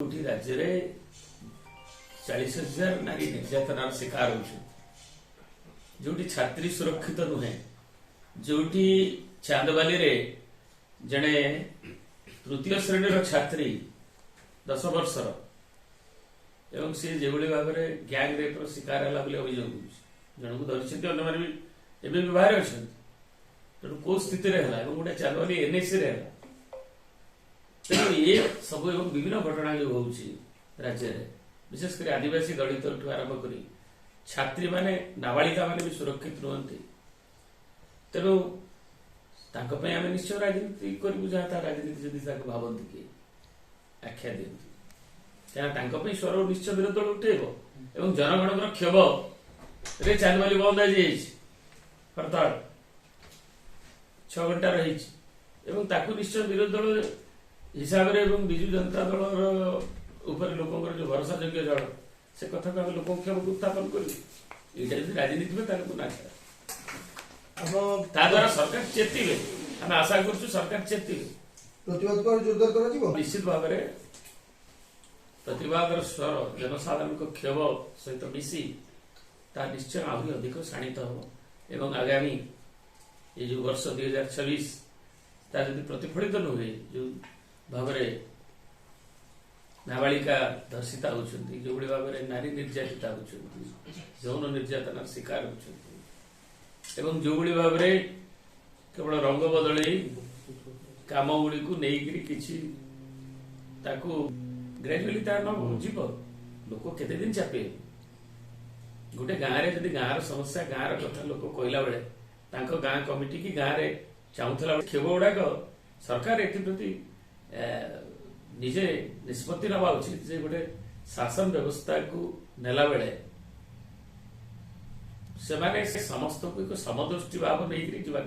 राज्य में 40,000 नारी निर्यातनार शिकार हो छात्री सुरक्षित नुहे जो चांदबाली रे जड़े तृतीय श्रेणी छात्री 10 वर्षर एवं सी जो भाव में गैंग रेप शिकार है अभियोग जन को धरी भी बाहर अच्छा तेणु कौ स्थित गोटे चांदबाली एनएसी तेणु ये सब विभिन्न घटना जो हो राज्य में विशेषकर आदिवासी दलित आरंभ कर छात्री माने नाबालिका माने भी सुरक्षित रुहति तेणु आम निश्चय राजनीति करूँ जहाँ राजनीति जदि भावती किए आख्या दिखती क्या स्वर निश्चय विरोध दल उठेब और जनगण क्षोभ रे चांदबाली बंद हड़ताल 6 घंटा रही निश्चय विरोध दल हिसाब से विजु जनता दल लोक जो भरोसा योग्य जड़ से कथा को लोक क्षोभ को उत्थापन कर राजनीति में द्वारा सरकार चेतिबे आम आशा कर सरकार चेतिबे निश्चित भाव में प्रतिवाद स्वर जनसाधारण को क्षोभ सहित मिसी ता निश्चय आहरी अधिक शाणित हो आगामी ये जो वर्ष 2026 तादि प्रतिफलित नुहे जो भाव नाबालिका धर्षिता होती जो भाव में नारी निर्यातिता होती यौन निर्यातनार शिकार होती जो भाव में केवल रंग बदल काम गुड़ी को लेकिन किसी ग्रेजुअली जीव लोक केते दिन चापे गोटे गाँव जदि गाँव समस्या गाँव कथा लोक कहला बेले गाँ कमिटी की गाँव में चाहूला क्षोभ गुड़ाक सरकार एप्रति निजे निष्पत्ति नवा उचित जे गोटे शासन व्यवस्था को नेला बेले से समस्त को एक समदृष्टि भाव नहीं कथा